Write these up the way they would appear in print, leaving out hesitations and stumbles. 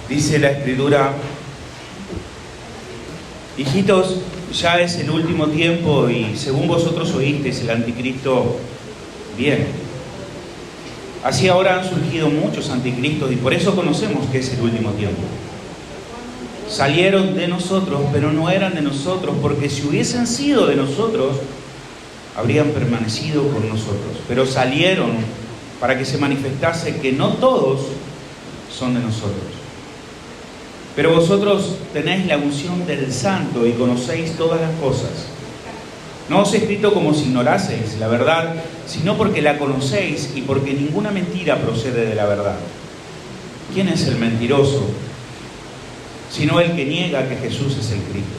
Dice la Escritura: hijitos, ya es el último tiempo y según vosotros oísteis, el anticristo viene. Así ahora han surgido muchos anticristos y por eso conocemos que es el último tiempo. Salieron de nosotros, pero no eran de nosotros, porque si hubiesen sido de nosotros, habrían permanecido con nosotros. Pero salieron para que se manifestase que no todos son de nosotros. Pero vosotros tenéis la unción del Santo y conocéis todas las cosas. No os he escrito como si ignoraseis la verdad, sino porque la conocéis y porque ninguna mentira procede de la verdad. ¿Quién es el mentiroso? Sino el que niega que Jesús es el Cristo.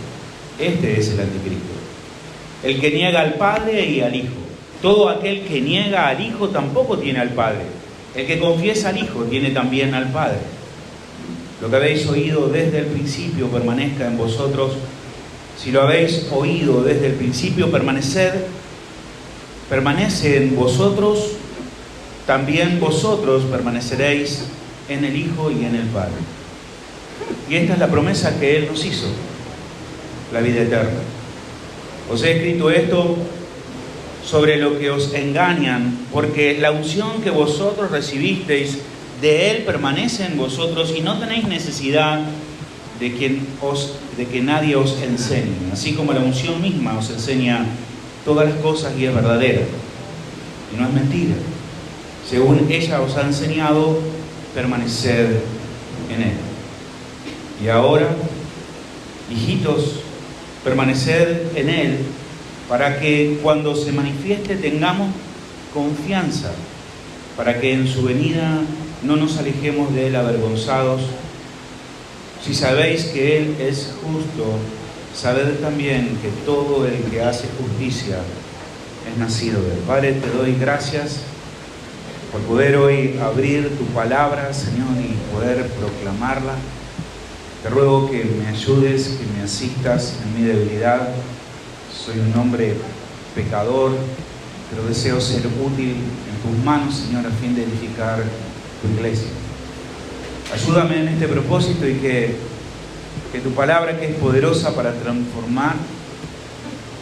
Este es el anticristo. El que niega al Padre y al Hijo. Todo aquel que niega al Hijo tampoco tiene al Padre. El que confiesa al Hijo tiene también al Padre. Lo que habéis oído desde el principio permanezca en vosotros. Si lo habéis oído desde el principio, permanece en vosotros, también vosotros permaneceréis en el Hijo y en el Padre. Y esta es la promesa que Él nos hizo, la vida eterna. Os he escrito esto sobre lo que os engañan, porque la unción que vosotros recibisteis de Él permanece en vosotros y no tenéis necesidad de que nadie os enseñe, así como la unción misma os enseña todas las cosas y es verdadera y no es mentira. Según ella os ha enseñado, permaneced en Él. Y ahora, hijitos, permaneced en Él, para que cuando se manifieste tengamos confianza, para que en su venida no nos alejemos de Él avergonzados. Si sabéis que Él es justo, sabed también que todo el que hace justicia es nacido de Él. Padre, te doy gracias por poder hoy abrir tu palabra, Señor, y poder proclamarla. Te ruego que me ayudes, que me asistas en mi debilidad. Soy un hombre pecador, pero deseo ser útil en tus manos, Señor, a fin de edificar tu iglesia. Ayúdame en este propósito y que tu palabra, que es poderosa para transformar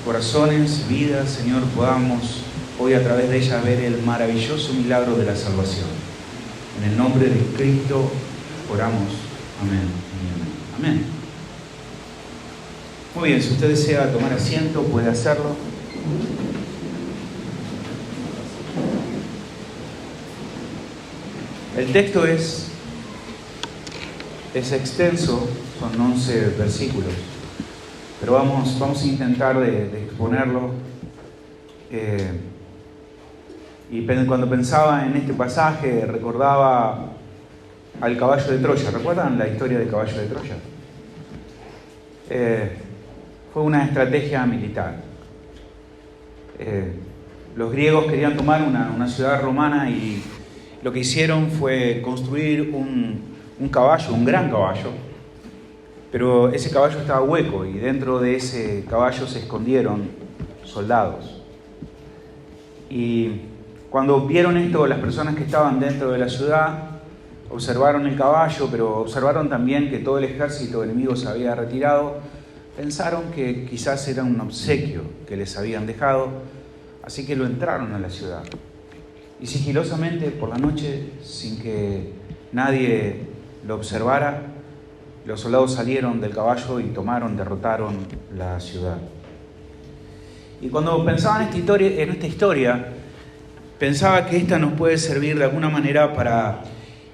corazones, vidas, Señor, podamos hoy a través de ella ver el maravilloso milagro de la salvación. En el nombre de Cristo oramos. Amén. Amén. Muy bien, si usted desea tomar asiento, puede hacerlo. El texto es extenso, son 11 versículos, pero vamos a intentar de exponerlo. Y cuando pensaba en este pasaje, recordaba al caballo de Troya. ¿Recuerdan la historia del caballo de Troya? Fue una estrategia militar. Los griegos querían tomar una ciudad romana y lo que hicieron fue construir un caballo, un gran caballo, pero ese caballo estaba hueco y dentro de ese caballo se escondieron soldados. Y cuando vieron esto, las personas que estaban dentro de la ciudad observaron el caballo, pero observaron también que todo el ejército enemigo se había retirado. Pensaron que quizás era un obsequio que les habían dejado, así que lo entraron a la ciudad. Y sigilosamente, por la noche, sin que nadie lo observara, los soldados salieron del caballo y derrotaron la ciudad. Y cuando pensaba en esta historia, pensaba que esta nos puede servir de alguna manera para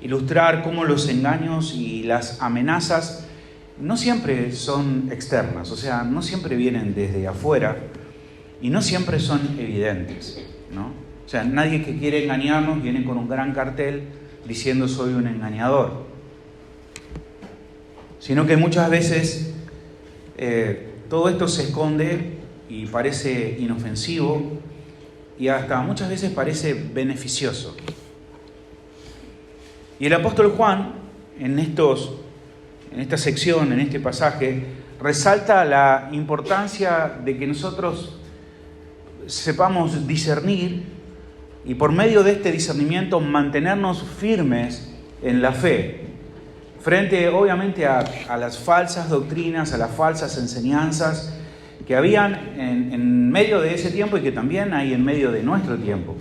ilustrar cómo los engaños y las amenazas no siempre son externas, o sea, no siempre vienen desde afuera y no siempre son evidentes, ¿no? O sea, nadie que quiere engañarnos viene con un gran cartel diciendo soy un engañador, sino que muchas veces todo esto se esconde y parece inofensivo y hasta muchas veces parece beneficioso. Y el apóstol Juan, en esta sección, en este pasaje, resalta la importancia de que nosotros sepamos discernir y por medio de este discernimiento mantenernos firmes en la fe. frente obviamente a las falsas doctrinas, a las falsas enseñanzas que habían en medio de ese tiempo y que también hay en medio de nuestro tiempo.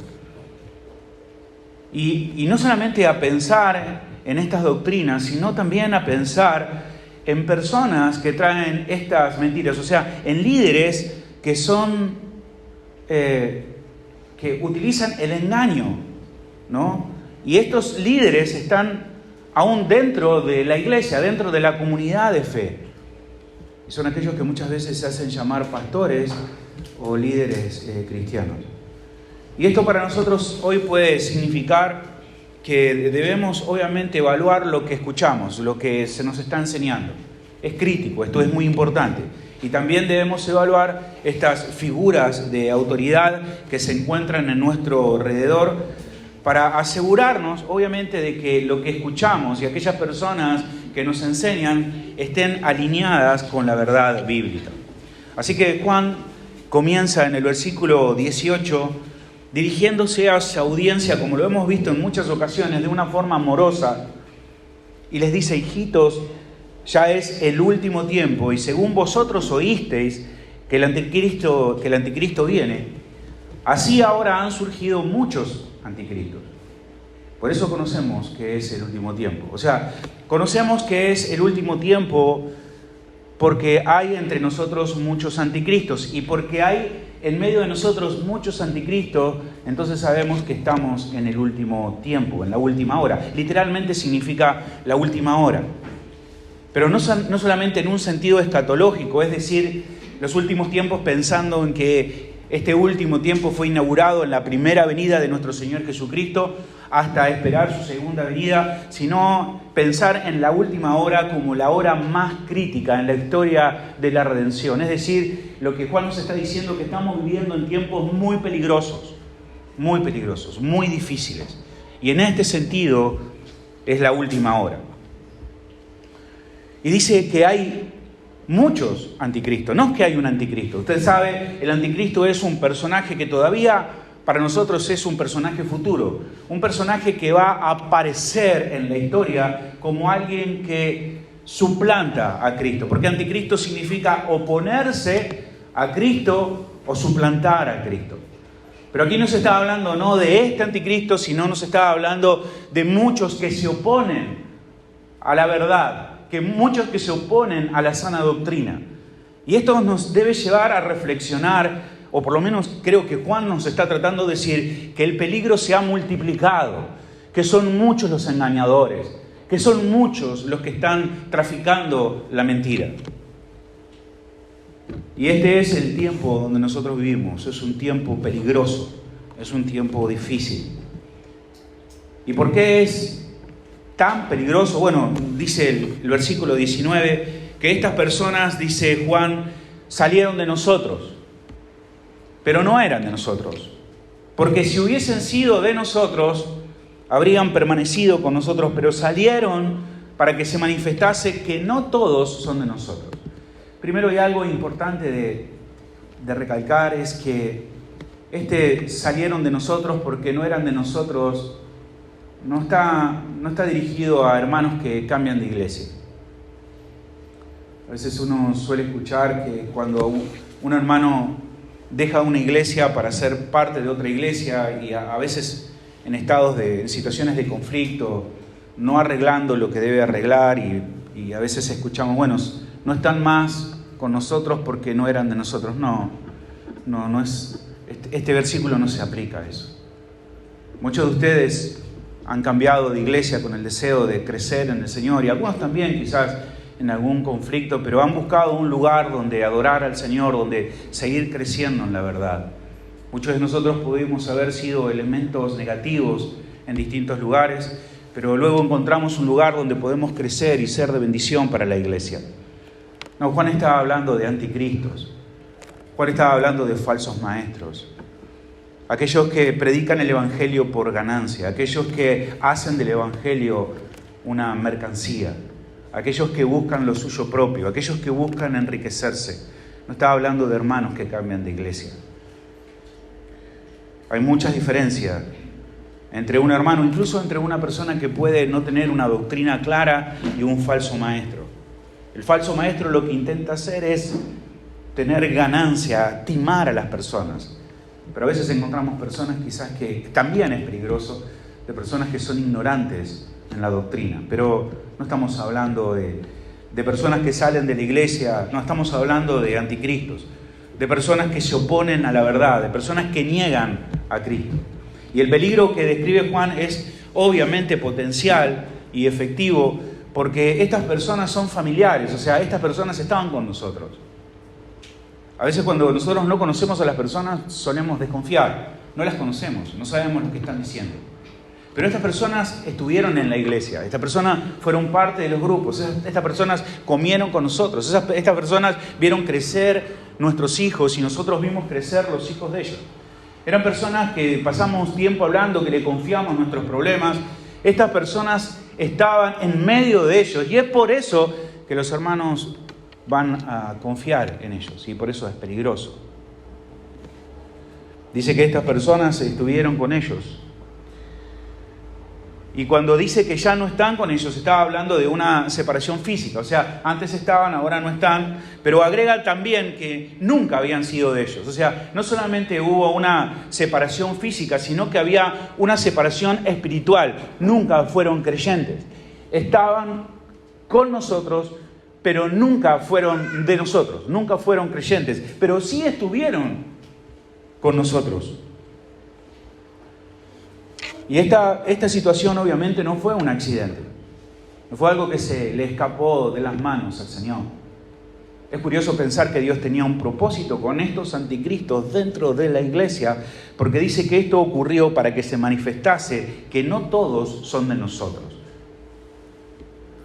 Y no solamente a pensar en estas doctrinas, sino también a pensar en personas que traen estas mentiras, o sea, en líderes que son, que utilizan el engaño, ¿no? Y estos líderes están aún dentro de la iglesia, dentro de la comunidad de fe. Y son aquellos que muchas veces se hacen llamar pastores o líderes cristianos. Y esto para nosotros hoy puede significar que debemos obviamente evaluar lo que escuchamos, lo que se nos está enseñando. Es crítico, esto es muy importante. Y también debemos evaluar estas figuras de autoridad que se encuentran en nuestro alrededor para asegurarnos, obviamente, de que lo que escuchamos y aquellas personas que nos enseñan estén alineadas con la verdad bíblica. Así que Juan comienza en el versículo 18 dirigiéndose a su audiencia, como lo hemos visto en muchas ocasiones, de una forma amorosa, y les dice: hijitos, ya es el último tiempo, y según vosotros oísteis que el anticristo viene, así ahora han surgido muchos anticristos. Por eso conocemos que es el último tiempo. O sea, conocemos que es el último tiempo porque hay entre nosotros muchos anticristos, y porque hay en medio de nosotros muchos anticristos, entonces sabemos que estamos en el último tiempo, en la última hora. Literalmente significa la última hora. Pero no solamente en un sentido escatológico, es decir, los últimos tiempos pensando en que este último tiempo fue inaugurado en la primera venida de nuestro Señor Jesucristo hasta esperar su segunda venida, sino pensar en la última hora como la hora más crítica en la historia de la redención. Es decir, lo que Juan nos está diciendo, que estamos viviendo en tiempos muy peligrosos, muy difíciles. Y en este sentido es la última hora. Y dice que hay muchos anticristos, no es que hay un anticristo. Usted sabe, el anticristo es un personaje que todavía para nosotros es un personaje futuro, un personaje que va a aparecer en la historia como alguien que suplanta a Cristo, porque anticristo significa oponerse a Cristo o suplantar a Cristo. Pero aquí no se está hablando no de este anticristo, sino nos está hablando de muchos que se oponen a la verdad, que muchos que se oponen a la sana doctrina. Y esto nos debe llevar a reflexionar, o por lo menos creo que Juan nos está tratando de decir, que el peligro se ha multiplicado, que son muchos los engañadores, que son muchos los que están traficando la mentira. Y este es el tiempo donde nosotros vivimos, es un tiempo peligroso, es un tiempo difícil. ¿Y por qué es tan peligroso? Bueno, dice el versículo 19, que estas personas, dice Juan, salieron de nosotros, pero no eran de nosotros. Porque si hubiesen sido de nosotros, habrían permanecido con nosotros, pero salieron para que se manifestase que no todos son de nosotros. Primero, hay algo importante de recalcar, es que salieron de nosotros porque no eran de nosotros. No está dirigido a hermanos que cambian de iglesia. A veces uno suele escuchar que cuando un hermano deja una iglesia para ser parte de otra iglesia, y a veces en situaciones de conflicto, no arreglando lo que debe arreglar, y a veces escuchamos, bueno, no están más con nosotros porque no eran de nosotros. No es, este versículo no se aplica a eso. Muchos de ustedes han cambiado de iglesia con el deseo de crecer en el Señor, y algunos también quizás en algún conflicto, pero han buscado un lugar donde adorar al Señor, donde seguir creciendo en la verdad. Muchos de nosotros pudimos haber sido elementos negativos en distintos lugares, pero luego encontramos un lugar donde podemos crecer y ser de bendición para la iglesia. No, Juan estaba hablando de anticristos. Juan estaba hablando de falsos maestros. Aquellos que predican el evangelio por ganancia, aquellos que hacen del evangelio una mercancía, aquellos que buscan lo suyo propio, aquellos que buscan enriquecerse. No estaba hablando de hermanos que cambian de iglesia. Hay muchas diferencias entre un hermano, incluso entre una persona que puede no tener una doctrina clara y un falso maestro. El falso maestro lo que intenta hacer es tener ganancia, timar a las personas. Pero a veces encontramos personas quizás que también es peligroso, de personas que son ignorantes en la doctrina. Pero no estamos hablando de personas que salen de la iglesia, no estamos hablando de anticristos, de personas que se oponen a la verdad, de personas que niegan a Cristo. Y el peligro que describe Juan es obviamente potencial y efectivo, porque estas personas son familiares, o sea, estas personas estaban con nosotros. A veces cuando nosotros no conocemos a las personas solemos desconfiar, no las conocemos, no sabemos lo que están diciendo. Pero estas personas estuvieron en la iglesia, estas personas fueron parte de los grupos, estas personas comieron con nosotros, estas personas vieron crecer nuestros hijos y nosotros vimos crecer los hijos de ellos. Eran personas que pasamos tiempo hablando, que le confiamos nuestros problemas. Estas personas estaban en medio de ellos y es por eso que los hermanos van a confiar en ellos y por eso es peligroso. Dice que estas personas estuvieron con ellos. Y cuando dice que ya no están con ellos, estaba hablando de una separación física. O sea, antes estaban, ahora no están. Pero agrega también que nunca habían sido de ellos. O sea, no solamente hubo una separación física, sino que había una separación espiritual. Nunca fueron creyentes. Estaban con nosotros, pero nunca fueron de nosotros. Nunca fueron creyentes. Pero sí estuvieron con nosotros. Y esta situación obviamente no fue un accidente, no fue algo que se le escapó de las manos al Señor. Es curioso pensar que Dios tenía un propósito con estos anticristos dentro de la iglesia, porque dice que esto ocurrió para que se manifestase que no todos son de nosotros.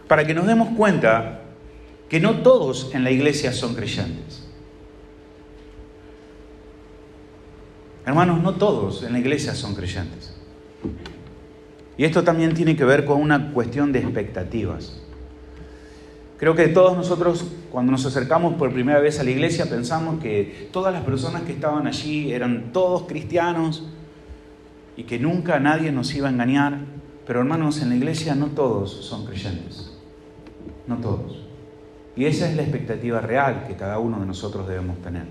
Para que nos demos cuenta que no todos en la iglesia son creyentes. Hermanos, no todos en la iglesia son creyentes. Y esto también tiene que ver con una cuestión de expectativas. Creo que todos nosotros, cuando nos acercamos por primera vez a la iglesia, pensamos que todas las personas que estaban allí eran todos cristianos y que nunca nadie nos iba a engañar. Pero hermanos, en la iglesia no todos son creyentes. No todos. Y esa es la expectativa real que cada uno de nosotros debemos tener.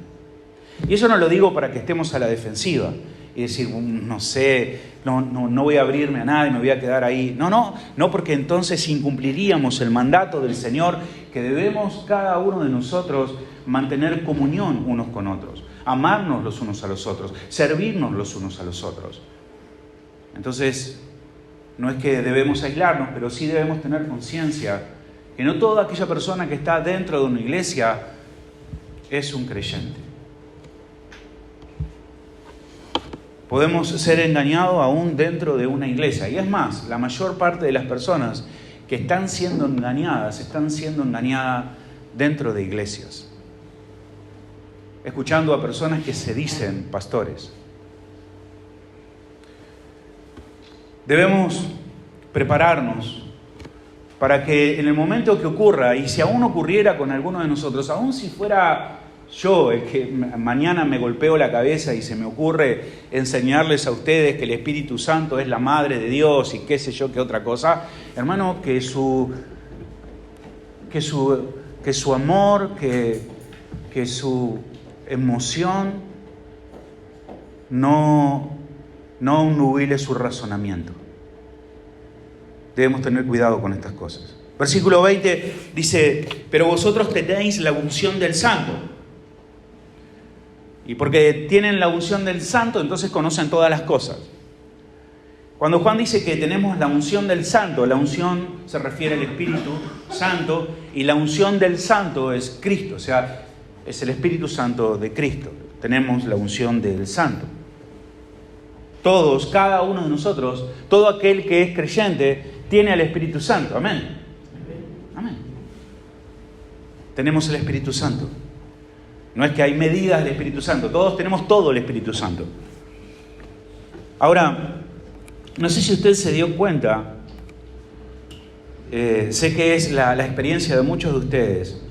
Y eso no lo digo para que estemos a la defensiva y decir, no sé, no voy a abrirme a nadie, me voy a quedar ahí. No, porque entonces incumpliríamos el mandato del Señor, que debemos cada uno de nosotros mantener comunión unos con otros, amarnos los unos a los otros, servirnos los unos a los otros. Entonces, no es que debemos aislarnos, pero sí debemos tener conciencia que no toda aquella persona que está dentro de una iglesia es un creyente. Podemos ser engañados aún dentro de una iglesia. Y es más, la mayor parte de las personas que están siendo engañadas dentro de iglesias. Escuchando a personas que se dicen pastores. Debemos prepararnos para que en el momento que ocurra, y si aún ocurriera con alguno de nosotros, aún si fuera yo el que mañana me golpeo la cabeza y se me ocurre enseñarles a ustedes que el Espíritu Santo es la madre de Dios y qué sé yo qué otra cosa, hermano, que su amor, que su emoción no nubile su razonamiento. Debemos tener cuidado con estas cosas. Versículo 20 dice, pero vosotros tenéis la unción del Santo. Y porque tienen la unción del Santo, entonces conocen todas las cosas. Cuando Juan dice que tenemos la unción del Santo, la unción se refiere al Espíritu Santo y la unción del Santo es Cristo, o sea, es el Espíritu Santo de Cristo. Tenemos la unción del Santo. Todos, cada uno de nosotros, todo aquel que es creyente, tiene al Espíritu Santo. Amén. Amén. Tenemos el Espíritu Santo. No es que hay medidas del Espíritu Santo. Todos tenemos todo el Espíritu Santo. Ahora, no sé si usted se dio cuenta, sé que es la experiencia de muchos de ustedes,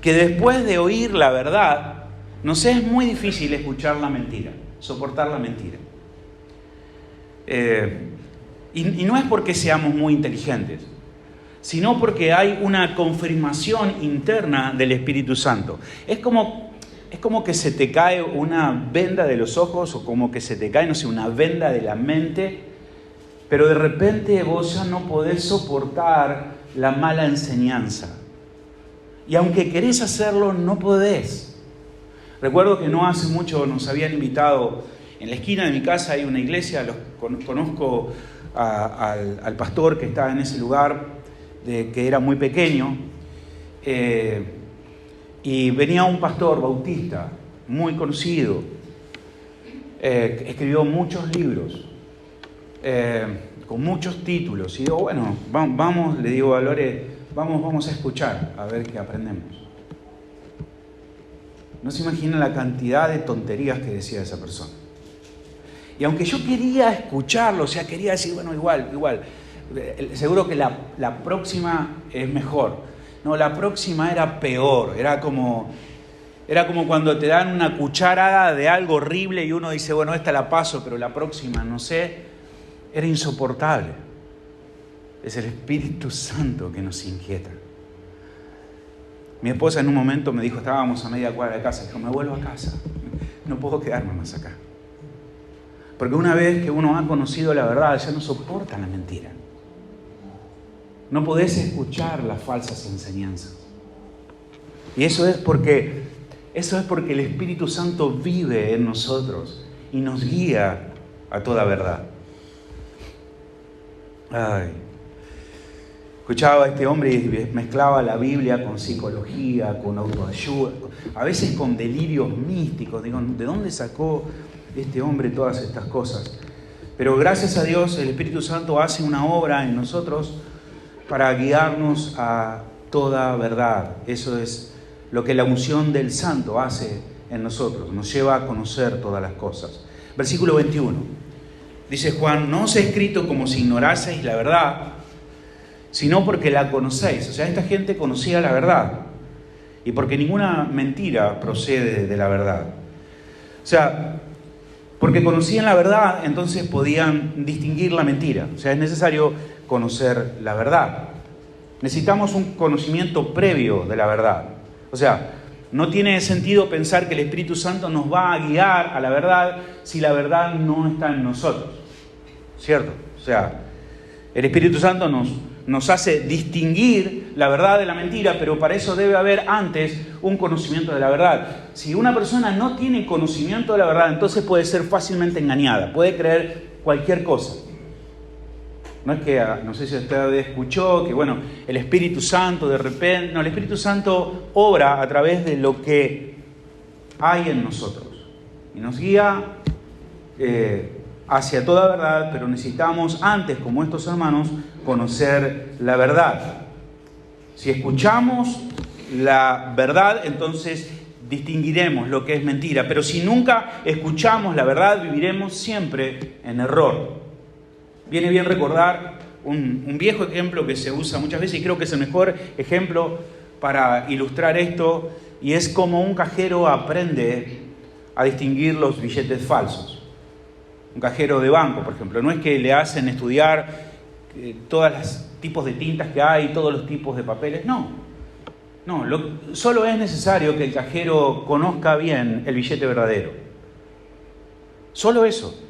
que después de oír la verdad, nos es muy difícil escuchar la mentira, soportar la mentira. Y no es porque seamos muy inteligentes, sino porque hay una confirmación interna del Espíritu Santo. Es como que se te cae una venda de los ojos, o como que se te cae, no sé, una venda de la mente, pero de repente vos ya no podés soportar la mala enseñanza. Y aunque querés hacerlo, no podés. Recuerdo que no hace mucho nos habían invitado, en la esquina de mi casa hay una iglesia, conozco al pastor que estaba en ese lugar, que era muy pequeño, y venía un pastor bautista muy conocido, escribió muchos libros, con muchos títulos, y digo, bueno, vamos, le digo a Lore, vamos a escuchar, a ver qué aprendemos. No se imagina la cantidad de tonterías que decía esa persona. Y aunque yo quería escucharlo, o sea, quería decir, bueno, igual, seguro que la próxima es mejor. No, la próxima era peor, era como cuando te dan una cucharada de algo horrible y uno dice, bueno, esta la paso, pero la próxima, no sé, era insoportable. Es el Espíritu Santo que nos inquieta. Mi esposa en un momento me dijo, estábamos a media cuadra de casa, dijo, me vuelvo a casa, no puedo quedarme más acá. Porque una vez que uno ha conocido la verdad, ya no soporta la mentira. No podés escuchar las falsas enseñanzas. Y eso es porque el Espíritu Santo vive en nosotros y nos guía a toda verdad. Escuchaba a este hombre y mezclaba la Biblia con psicología, con autoayuda, a veces con delirios místicos. Digo, ¿de dónde sacó este hombre todas estas cosas? Pero gracias a Dios el Espíritu Santo hace una obra en nosotros para guiarnos a toda verdad. Eso es lo que la unción del Santo hace en nosotros, nos lleva a conocer todas las cosas. Versículo 21, dice Juan, no os he escrito como si ignoraseis la verdad, sino porque la conocéis. O sea, esta gente conocía la verdad, y porque ninguna mentira procede de la verdad. O sea, porque conocían la verdad, entonces podían distinguir la mentira. O sea, es necesario conocer la verdad. Necesitamos un conocimiento previo de la verdad. O sea, no tiene sentido pensar que el Espíritu Santo nos va a guiar a la verdad si la verdad no está en nosotros. ¿Cierto? O sea, el Espíritu Santo nos hace distinguir la verdad de la mentira, pero para eso debe haber antes un conocimiento de la verdad. Si una persona no tiene conocimiento de la verdad, entonces puede ser fácilmente engañada, puede creer cualquier cosa. No es que, no sé si usted escuchó, que bueno, el Espíritu Santo de repente... No, el Espíritu Santo obra a través de lo que hay en nosotros. Y nos guía hacia toda verdad, pero necesitamos antes, como estos hermanos, conocer la verdad. Si escuchamos la verdad, entonces distinguiremos lo que es mentira. Pero si nunca escuchamos la verdad, viviremos siempre en error. Viene bien recordar un viejo ejemplo que se usa muchas veces y creo que es el mejor ejemplo para ilustrar esto, y es como un cajero aprende a distinguir los billetes falsos. Un cajero de banco, por ejemplo, no es que le hacen estudiar todos los tipos de tintas que hay, todos los tipos de papeles, no, solo es necesario que el cajero conozca bien el billete verdadero. Solo eso.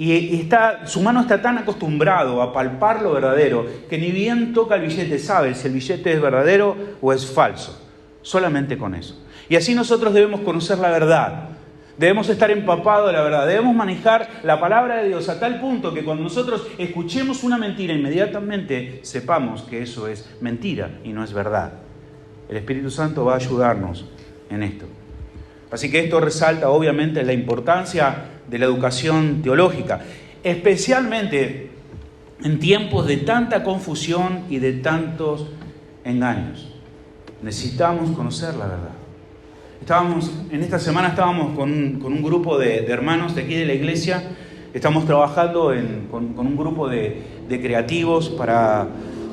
Y su mano está tan acostumbrado a palpar lo verdadero que ni bien toca el billete sabe si el billete es verdadero o es falso. Solamente con eso. Y así nosotros debemos conocer la verdad. Debemos estar empapados de la verdad. Debemos manejar la palabra de Dios a tal punto que cuando nosotros escuchemos una mentira, inmediatamente sepamos que eso es mentira y no es verdad. El Espíritu Santo va a ayudarnos en esto. Así que esto resalta obviamente la importancia de la educación teológica, especialmente en tiempos de tanta confusión y de tantos engaños. Necesitamos conocer la verdad. En esta semana estábamos con un grupo de hermanos de aquí de la iglesia. Estamos trabajando con un grupo de creativos para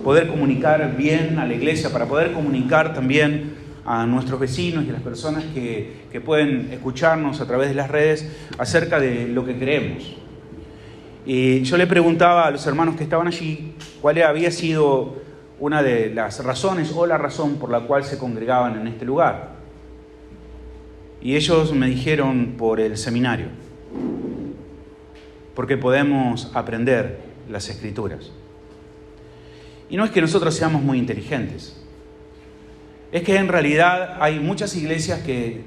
poder comunicar bien a la iglesia, para poder comunicar también a nuestros vecinos y a las personas que pueden escucharnos a través de las redes acerca de lo que creemos. Y yo le preguntaba a los hermanos que estaban allí cuál había sido una de las razones o la razón por la cual se congregaban en este lugar. Y ellos me dijeron por el seminario, porque podemos aprender las Escrituras. Y no es que nosotros seamos muy inteligentes, es que en realidad hay muchas iglesias que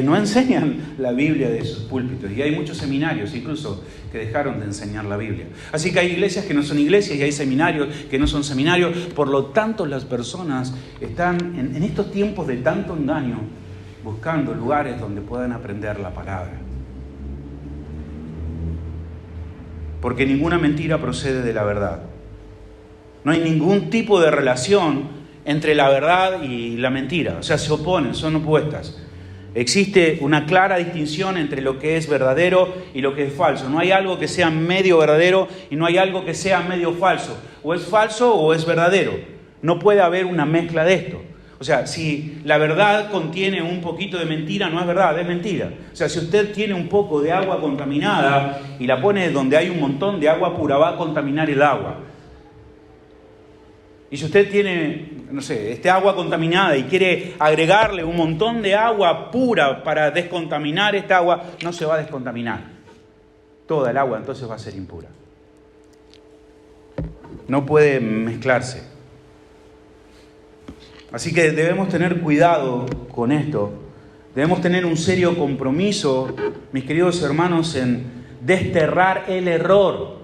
no enseñan la Biblia de sus púlpitos, y hay muchos seminarios incluso que dejaron de enseñar la Biblia. Así que hay iglesias que no son iglesias y hay seminarios que no son seminarios. Por lo tanto, las personas están en estos tiempos de tanto engaño buscando lugares donde puedan aprender la palabra. Porque ninguna mentira procede de la verdad. No hay ningún tipo de relación entre la verdad y la mentira. O sea, se oponen, son opuestas. Existe una clara distinción entre lo que es verdadero y lo que es falso. No hay algo que sea medio verdadero y no hay algo que sea medio falso. O es falso o es verdadero. No puede haber una mezcla de esto. O sea, si la verdad contiene un poquito de mentira, no es verdad, es mentira. O sea, si usted tiene un poco de agua contaminada y la pone donde hay un montón de agua pura, va a contaminar el agua. Y si usted tiene, no sé, agua contaminada y quiere agregarle un montón de agua pura para descontaminar esta agua, no se va a descontaminar. Toda el agua entonces va a ser impura. No puede mezclarse. Así que debemos tener cuidado con esto. Debemos tener un serio compromiso, mis queridos hermanos, en desterrar el error.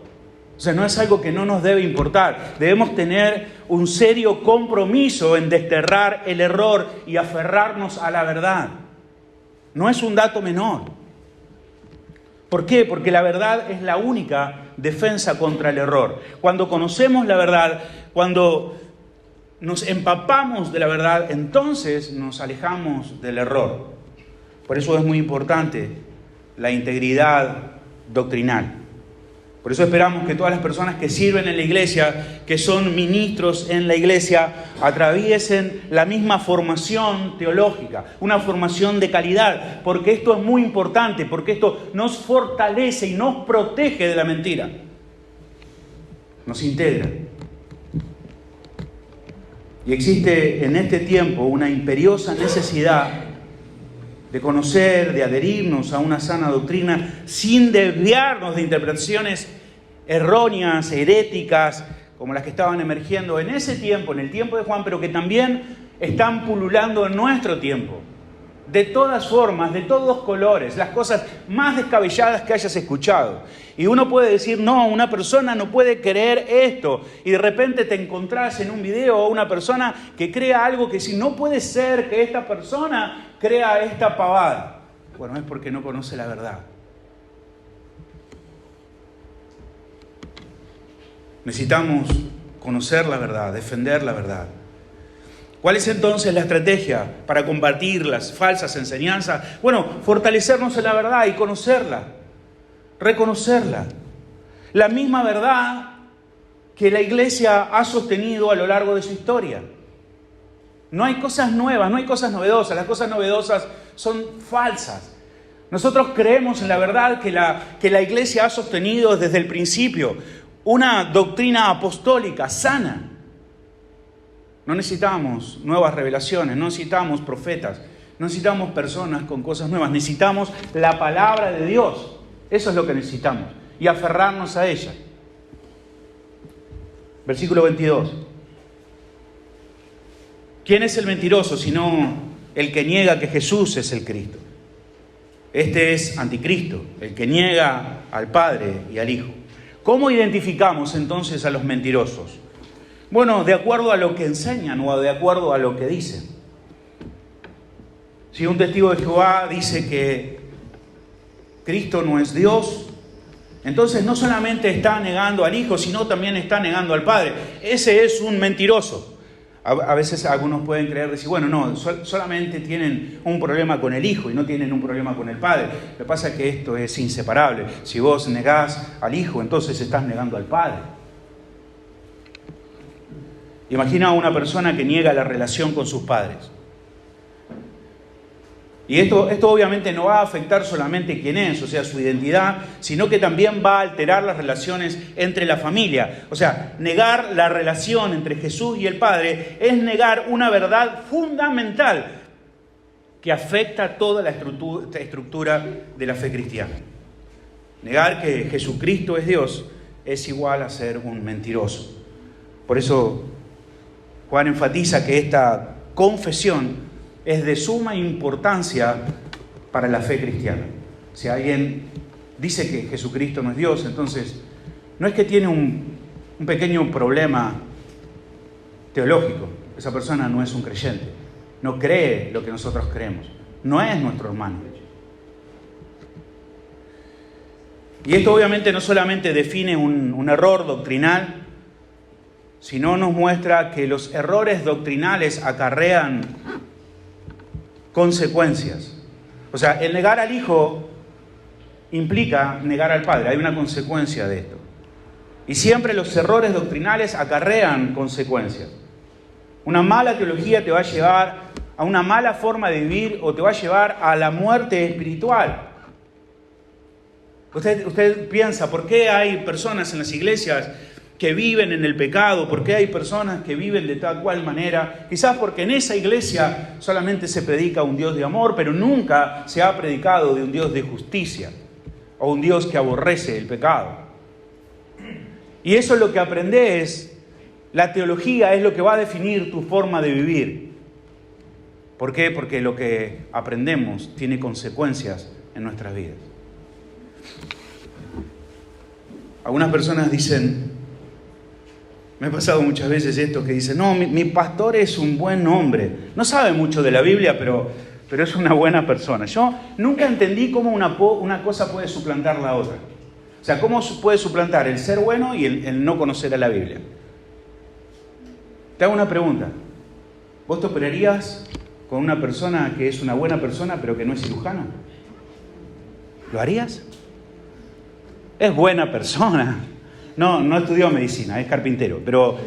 O sea, no es algo que no nos debe importar. Debemos tener un serio compromiso en desterrar el error y aferrarnos a la verdad. No es un dato menor. ¿Por qué? Porque la verdad es la única defensa contra el error. Cuando conocemos la verdad, cuando nos empapamos de la verdad, entonces nos alejamos del error. Por eso es muy importante la integridad doctrinal. Por eso esperamos que todas las personas que sirven en la iglesia, que son ministros en la iglesia, atraviesen la misma formación teológica, una formación de calidad, porque esto es muy importante, porque esto nos fortalece y nos protege de la mentira. Nos integra. Y existe en este tiempo una imperiosa necesidad de conocer, de adherirnos a una sana doctrina sin desviarnos de interpretaciones erróneas, heréticas, como las que estaban emergiendo en ese tiempo, en el tiempo de Juan, pero que también están pululando en nuestro tiempo. De todas formas, de todos colores, las cosas más descabelladas que hayas escuchado. Y uno puede decir, no, una persona no puede creer esto. Y de repente te encontrás en un video a una persona que crea algo que si no puede ser que esta persona crea esta pavada. Bueno, es porque no conoce la verdad. Necesitamos conocer la verdad, defender la verdad. ¿Cuál es entonces la estrategia para combatir las falsas enseñanzas? Bueno, fortalecernos en la verdad y conocerla, reconocerla. La misma verdad que la iglesia ha sostenido a lo largo de su historia. No hay cosas nuevas, no hay cosas novedosas. Las cosas novedosas son falsas. Nosotros creemos en la verdad que la iglesia ha sostenido desde el principio. Una doctrina apostólica sana. No necesitamos nuevas revelaciones, no necesitamos profetas, no necesitamos personas con cosas nuevas, necesitamos la palabra de Dios. Eso es lo que necesitamos y aferrarnos a ella. Versículo 22. ¿Quién es el mentiroso sino el que niega que Jesús es el Cristo? Este es anticristo, el que niega al Padre y al Hijo. ¿Cómo identificamos entonces a los mentirosos? Bueno, de acuerdo a lo que enseñan o de acuerdo a lo que dicen. Si un testigo de Jehová dice que Cristo no es Dios, entonces no solamente está negando al Hijo, sino también está negando al Padre. Ese es un mentiroso. A veces algunos pueden creer, decir, bueno, no, solamente tienen un problema con el Hijo y no tienen un problema con el Padre. Lo que pasa es que esto es inseparable. Si vos negás al Hijo, entonces estás negando al Padre. Imagina a una persona que niega la relación con sus padres. Y esto obviamente no va a afectar solamente quién es, o sea, su identidad, sino que también va a alterar las relaciones entre la familia. O sea, negar la relación entre Jesús y el Padre es negar una verdad fundamental que afecta a toda la estructura de la fe cristiana. Negar que Jesucristo es Dios es igual a ser un mentiroso. Por eso Juan enfatiza que esta confesión es de suma importancia para la fe cristiana. Si alguien dice que Jesucristo no es Dios, entonces no es que tiene un pequeño problema teológico. Esa persona no es un creyente, no cree lo que nosotros creemos, no es nuestro hermano. Y esto obviamente no solamente define un error doctrinal, sino nos muestra que los errores doctrinales acarrean consecuencias. O sea, el negar al Hijo implica negar al Padre. Hay una consecuencia de esto. Y siempre los errores doctrinales acarrean consecuencias. Una mala teología te va a llevar a una mala forma de vivir o te va a llevar a la muerte espiritual. Usted piensa, ¿por qué hay personas en las iglesias que viven en el pecado? ¿Por qué hay personas que viven de tal cual manera? Quizás porque en esa iglesia solamente se predica un Dios de amor, pero nunca se ha predicado de un Dios de justicia o un Dios que aborrece el pecado. Y eso es lo que aprendes. La teología es lo que va a definir tu forma de vivir. ¿Por qué? Porque lo que aprendemos tiene consecuencias en nuestras vidas. Algunas personas dicen, me ha pasado muchas veces esto, que dicen, no, mi pastor es un buen hombre. No sabe mucho de la Biblia, pero es una buena persona. Yo nunca entendí cómo una cosa puede suplantar la otra. O sea, cómo puede suplantar el ser bueno y el no conocer a la Biblia. Te hago una pregunta. ¿Vos te operarías con una persona que es una buena persona, pero que no es cirujano? ¿Lo harías? Es buena persona. No estudió medicina, es carpintero, pero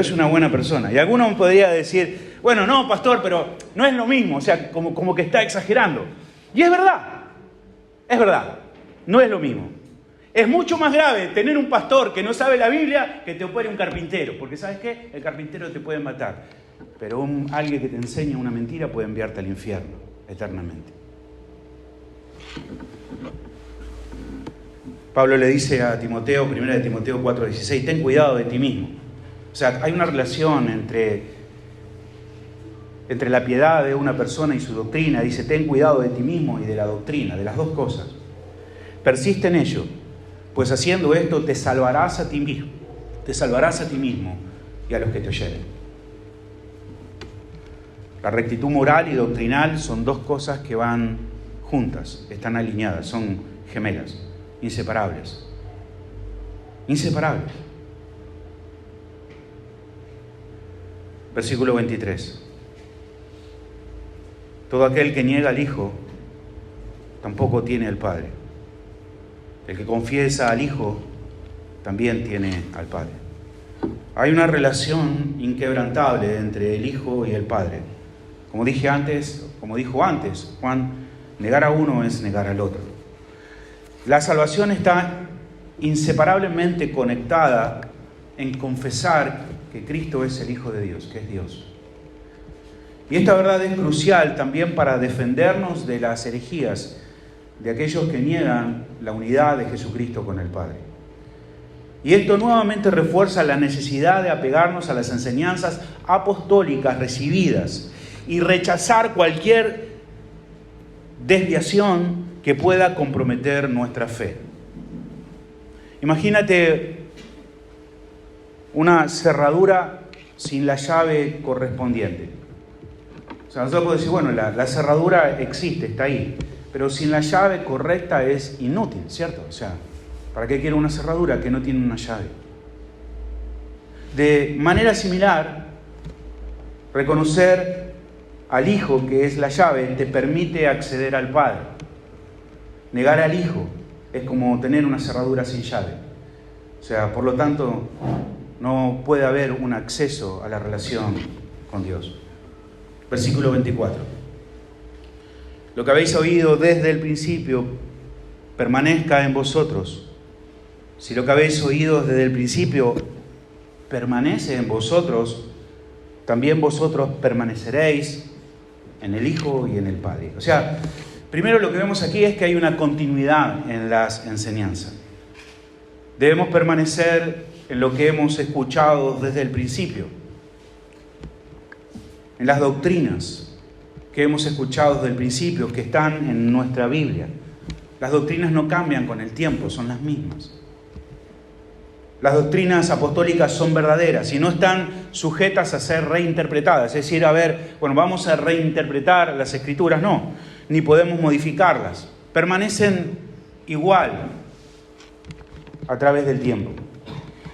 es una buena persona. Y alguno podría decir, bueno, no, pastor, pero no es lo mismo, o sea, como que está exagerando. Y es verdad, no es lo mismo. Es mucho más grave tener un pastor que no sabe la Biblia que te opere un carpintero, porque ¿sabes qué? El carpintero te puede matar, pero alguien que te enseña una mentira puede enviarte al infierno eternamente. Pablo le dice a Timoteo, 1 Timoteo 4:16, ten cuidado de ti mismo. O sea, hay una relación entre la piedad de una persona y su doctrina. Dice, ten cuidado de ti mismo y de la doctrina, de las dos cosas. Persiste en ello, pues haciendo esto te salvarás a ti mismo y a los que te oyeren. La rectitud moral y doctrinal son dos cosas que van juntas, están alineadas, son gemelas. Inseparables. Versículo 23. Todo aquel que niega al Hijo tampoco tiene al Padre. El que confiesa al Hijo también tiene al Padre. Hay una relación inquebrantable entre el Hijo y el Padre. Como dijo antes, Juan, negar a uno es negar al otro. La salvación está inseparablemente conectada en confesar que Cristo es el Hijo de Dios, que es Dios. Y esta verdad es crucial también para defendernos de las herejías de aquellos que niegan la unidad de Jesucristo con el Padre. Y esto nuevamente refuerza la necesidad de apegarnos a las enseñanzas apostólicas recibidas y rechazar cualquier desviación que pueda comprometer nuestra fe. Imagínate una cerradura sin la llave correspondiente. O sea, nosotros podemos decir, bueno, la cerradura existe, está ahí, pero sin la llave correcta es inútil, ¿cierto? O sea, ¿para qué quiero una cerradura que no tiene una llave? De manera similar, reconocer al Hijo, que es la llave, te permite acceder al Padre. Negar al Hijo es como tener una cerradura sin llave. O sea, por lo tanto, no puede haber un acceso a la relación con Dios. Versículo 24. lo que habéis oído desde el principio permanezca en vosotros. Si lo que habéis oído desde el principio permanece en vosotros, también vosotros permaneceréis en el Hijo y en el Padre. O sea, primero lo que vemos aquí es que hay una continuidad en las enseñanzas. Debemos permanecer en lo que hemos escuchado desde el principio, en las doctrinas que hemos escuchado desde el principio, que están en nuestra Biblia. Las doctrinas no cambian con el tiempo, son las mismas. Las doctrinas apostólicas son verdaderas y no están sujetas a ser reinterpretadas. Es decir, vamos a reinterpretar las Escrituras, no, ni podemos modificarlas. Permanecen igual a través del tiempo.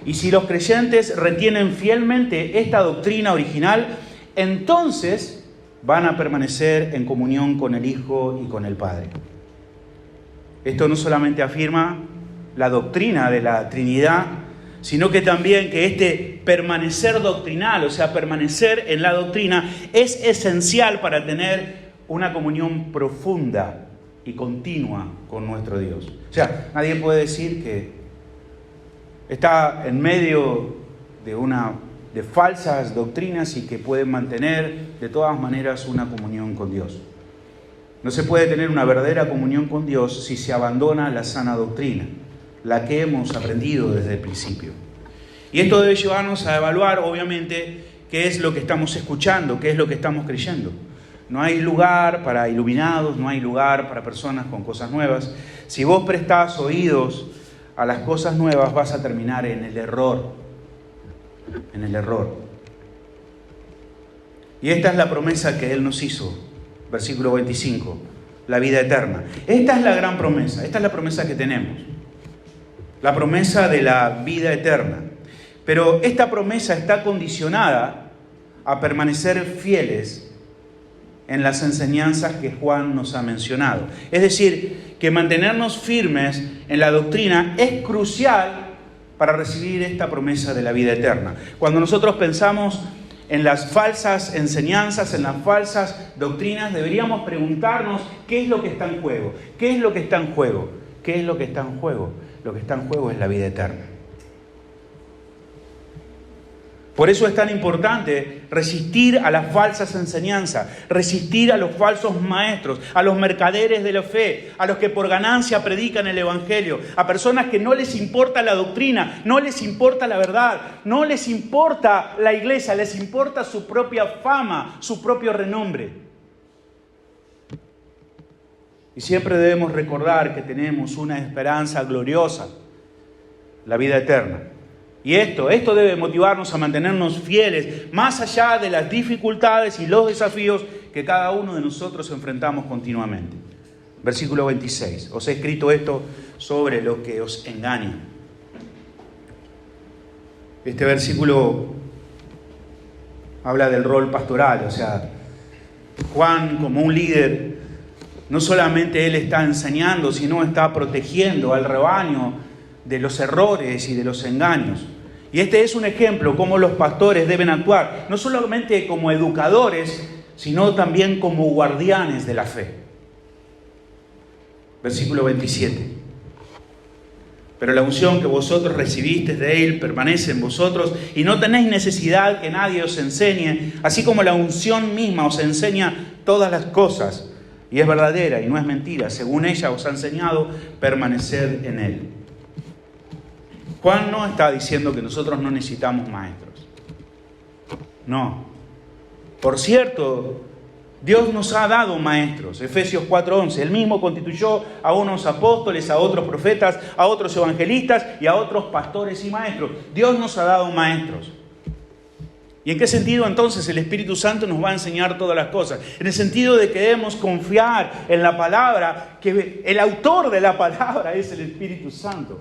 Y si los creyentes retienen fielmente esta doctrina original, entonces van a permanecer en comunión con el Hijo y con el Padre. Esto no solamente afirma la doctrina de la Trinidad, sino que también que este permanecer doctrinal, o sea, permanecer en la doctrina, es esencial para tener una comunión profunda y continua con nuestro Dios. O sea, nadie puede decir que está en medio de falsas doctrinas y que pueden mantener de todas maneras una comunión con Dios. No se puede tener una verdadera comunión con Dios si se abandona la sana doctrina, la que hemos aprendido desde el principio. Y esto debe llevarnos a evaluar, obviamente, qué es lo que estamos escuchando, qué es lo que estamos creyendo. No hay lugar para iluminados, no hay lugar para personas con cosas nuevas. Si vos prestás oídos a las cosas nuevas, vas a terminar en el error. En el error. Y esta es la promesa que Él nos hizo. Versículo 25. La vida eterna. Esta es la gran promesa. Esta es la promesa que tenemos. La promesa de la vida eterna. Pero esta promesa está condicionada a permanecer fieles en las enseñanzas que Juan nos ha mencionado. Es decir, que mantenernos firmes en la doctrina es crucial para recibir esta promesa de la vida eterna. Cuando nosotros pensamos en las falsas enseñanzas, en las falsas doctrinas, deberíamos preguntarnos qué es lo que está en juego. ¿Qué es lo que está en juego? ¿Qué es lo que está en juego? Lo que está en juego es la vida eterna. Por eso es tan importante resistir a las falsas enseñanzas, resistir a los falsos maestros, a los mercaderes de la fe, a los que por ganancia predican el Evangelio, a personas que no les importa la doctrina, no les importa la verdad, no les importa la iglesia, les importa su propia fama, su propio renombre. Y siempre debemos recordar que tenemos una esperanza gloriosa, la vida eterna. Y esto debe motivarnos a mantenernos fieles, más allá de las dificultades y los desafíos que cada uno de nosotros enfrentamos continuamente. Versículo 26. Os he escrito esto sobre lo que os engaña. Este versículo habla del rol pastoral, o sea, Juan como un líder, no solamente él está enseñando, sino está protegiendo al rebaño de los errores y de los engaños. Y este es un ejemplo cómo los pastores deben actuar, no solamente como educadores, sino también como guardianes de la fe. Versículo 27. Pero la unción que vosotros recibisteis de Él permanece en vosotros y no tenéis necesidad que nadie os enseñe, así como la unción misma os enseña todas las cosas y es verdadera y no es mentira. Según ella os ha enseñado, permaneced en Él. Juan no está diciendo que nosotros no necesitamos maestros. No. Por cierto, Dios nos ha dado maestros. Efesios 4:11. Él mismo constituyó a unos apóstoles, a otros profetas, a otros evangelistas y a otros pastores y maestros. Dios nos ha dado maestros. ¿Y en qué sentido entonces el Espíritu Santo nos va a enseñar todas las cosas? En el sentido de que debemos confiar en la palabra, que el autor de la palabra es el Espíritu Santo.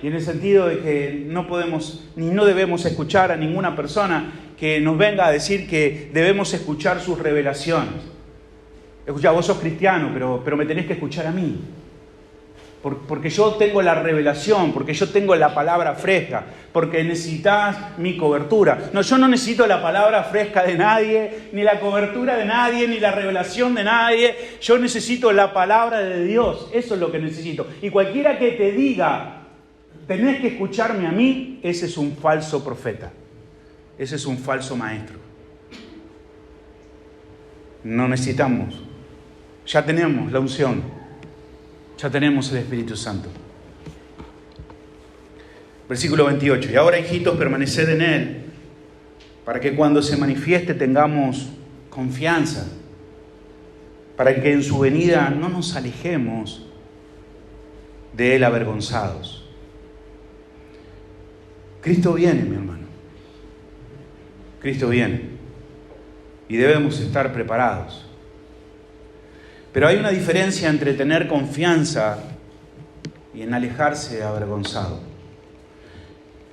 Y en el sentido de que no podemos ni no debemos escuchar a ninguna persona que nos venga a decir que debemos escuchar sus revelaciones. Escucha, vos sos cristiano, pero me tenés que escuchar a mí. porque yo tengo la revelación, porque yo tengo la palabra fresca, porque necesitas mi cobertura. No, yo no necesito la palabra fresca de nadie, ni la cobertura de nadie, ni la revelación de nadie. Yo necesito la palabra de Dios. Eso es lo que necesito. Y cualquiera que te diga, tenés que escucharme a mí, ese es un falso profeta. Ese es un falso maestro. No necesitamos. Ya tenemos la unción. Ya tenemos el Espíritu Santo. Versículo 28. Y ahora, hijitos, permaneced en Él, para que cuando se manifieste tengamos confianza, para que en su venida no nos alejemos de Él avergonzados. Cristo viene, mi hermano. Cristo viene. Y debemos estar preparados. Pero hay una diferencia entre tener confianza y en alejarse avergonzado.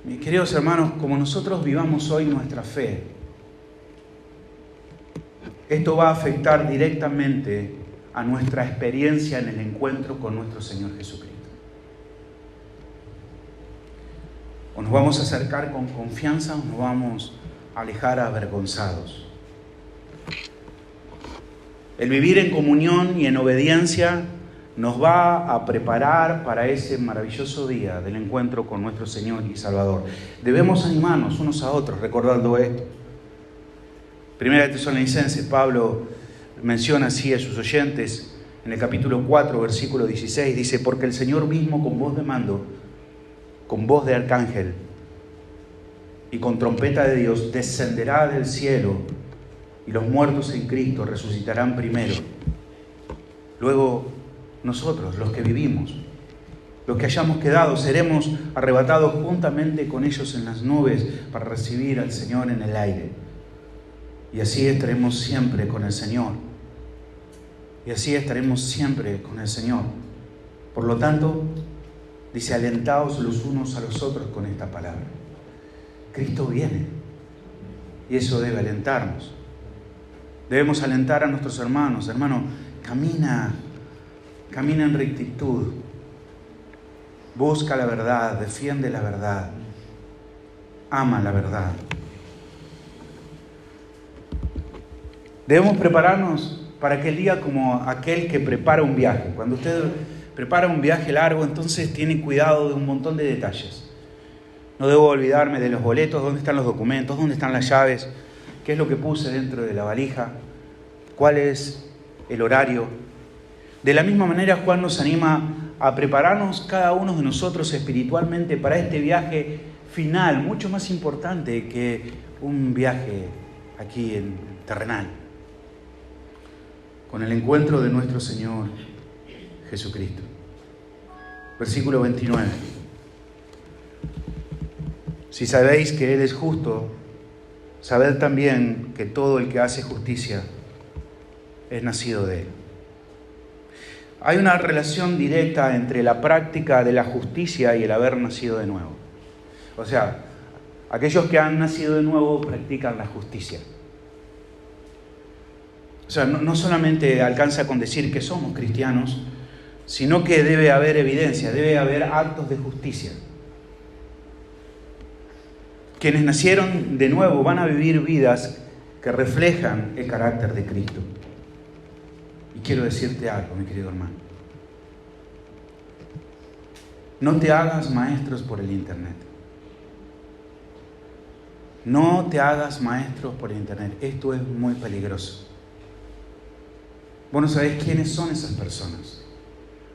Mis queridos hermanos, como nosotros vivamos hoy nuestra fe, esto va a afectar directamente a nuestra experiencia en el encuentro con nuestro Señor Jesucristo. O nos vamos a acercar con confianza o nos vamos a alejar avergonzados. El vivir en comunión y en obediencia nos va a preparar para ese maravilloso día del encuentro con nuestro Señor y Salvador. Debemos animarnos unos a otros recordando esto. Primera de Tesalonicenses, Pablo menciona así a sus oyentes en el capítulo 4, versículo 16, dice: porque el Señor mismo con voz de mando, con voz de arcángel y con trompeta de Dios descenderá del cielo, y los muertos en Cristo resucitarán primero. Luego nosotros, los que vivimos, los que hayamos quedado, seremos arrebatados juntamente con ellos en las nubes para recibir al Señor en el aire. Y así estaremos siempre con el Señor. Y así estaremos siempre con el Señor. Por lo tanto, dice: alentaos los unos a los otros con esta palabra. Cristo viene. Y eso debe alentarnos. Debemos alentar a nuestros hermanos. Hermano, camina en rectitud. Busca la verdad, defiende la verdad. Ama la verdad. Debemos prepararnos para aquel día como aquel que prepara un viaje. Cuando usted prepara un viaje largo, entonces tiene cuidado de un montón de detalles. No debo olvidarme de los boletos, dónde están los documentos, dónde están las llaves, qué es lo que puse dentro de la valija, cuál es el horario. De la misma manera, Juan nos anima a prepararnos cada uno de nosotros espiritualmente para este viaje final, mucho más importante que un viaje aquí en terrenal, con el encuentro de nuestro Señor Jesucristo. Versículo 29. Si sabéis que Él es justo, sabed también que todo el que hace justicia es nacido de Él. Hay una relación directa entre la práctica de la justicia y el haber nacido de nuevo. O sea, aquellos que han nacido de nuevo practican la justicia. O sea, no solamente alcanza con decir que somos cristianos, sino que debe haber evidencia, debe haber actos de justicia. Quienes nacieron de nuevo van a vivir vidas que reflejan el carácter de Cristo. Y quiero decirte algo, mi querido hermano. No te hagas maestros por el internet. No te hagas maestros por el internet. Esto es muy peligroso. Vos no sabés quiénes son esas personas.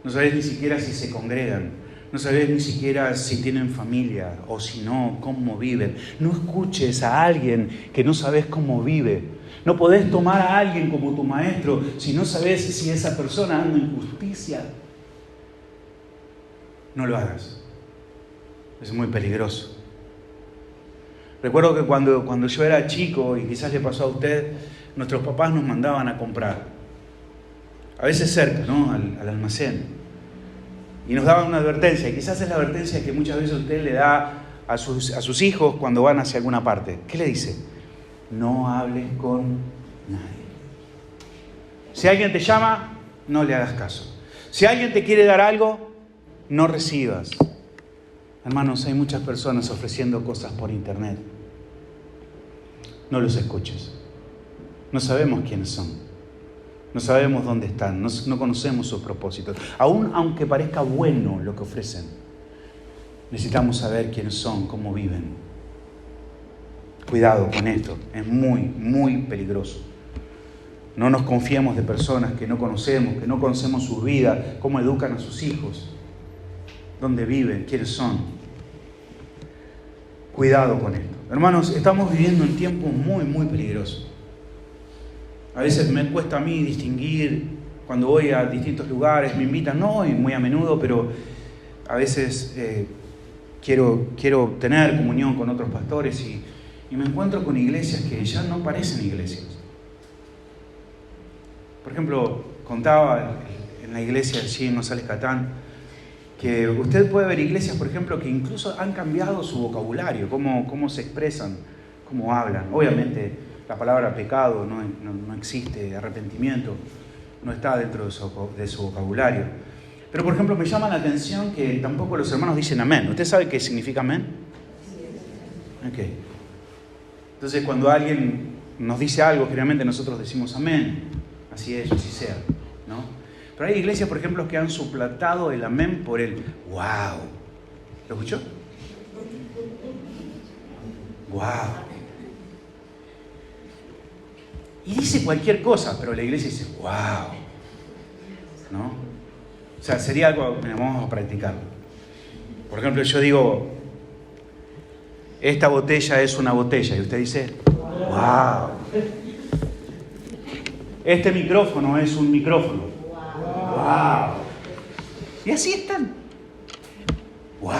No sabés ni siquiera si se congregan. No sabés ni siquiera si tienen familia o si no, cómo viven. No escuches a alguien que no sabés cómo vive. No podés tomar a alguien como tu maestro si no sabés si esa persona anda en justicia. No lo hagas. Es muy peligroso. Recuerdo que cuando yo era chico, y quizás le pasó a usted, nuestros papás nos mandaban a comprar. A veces cerca, ¿no? Al almacén. Y nos daban una advertencia. Y quizás es la advertencia que muchas veces usted le da a sus hijos cuando van hacia alguna parte. ¿Qué le dice? No hables con nadie. Si alguien te llama, no le hagas caso. Si alguien te quiere dar algo, no recibas. Hermanos, hay muchas personas ofreciendo cosas por internet. No los escuches. No sabemos quiénes son. No sabemos dónde están. No conocemos sus propósitos. Aún aunque parezca bueno lo que ofrecen, necesitamos saber quiénes son, cómo viven. Cuidado con esto. Es muy, muy peligroso. No nos confiemos de personas que no conocemos su vida, cómo educan a sus hijos, dónde viven, quiénes son. Cuidado con esto. Hermanos, estamos viviendo en tiempos muy, muy peligrosos. A veces me cuesta a mí distinguir cuando voy a distintos lugares, me invitan, no, y muy a menudo, pero a veces quiero tener comunión con otros pastores y me encuentro con iglesias que ya no parecen iglesias. Por ejemplo, contaba en la iglesia allí en González Catán que usted puede ver iglesias, por ejemplo, que incluso han cambiado su vocabulario, cómo se expresan, cómo hablan. Obviamente, la palabra pecado no existe, arrepentimiento no está dentro de su vocabulario. Pero, por ejemplo, me llama la atención que tampoco los hermanos dicen amén. ¿Usted sabe qué significa amén? Ok. Entonces, cuando alguien nos dice algo, generalmente nosotros decimos amén. Así es, así sea, ¿no? Pero hay iglesias, por ejemplo, que han suplantado el amén por el wow. ¿Lo escuchó? Wow. Y dice cualquier cosa, pero la iglesia dice wow, ¿no? O sea, sería algo, mira, vamos a practicarlo. Por ejemplo, yo digo, esta botella es una botella, y usted dice wow. Este micrófono es un micrófono. Wow. Y así están. Wow,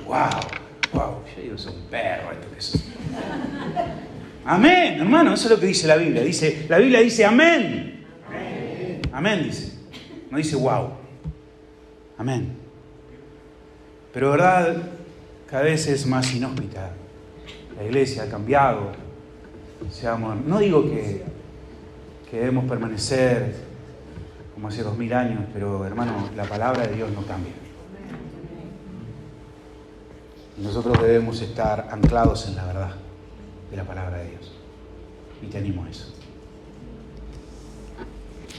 wow, wow. Yo digo, es un perro esto que es. Amén, hermano, eso es lo que dice la Biblia. La Biblia dice amén. Amén dice. No dice wow. Amén. Pero verdad, cada vez es más inhóspita. La iglesia ha cambiado. No digo que debemos permanecer como hace 2000 años, pero hermano, la palabra de Dios no cambia. Y nosotros debemos estar anclados en la verdad de la palabra de Dios. Y te animo a eso.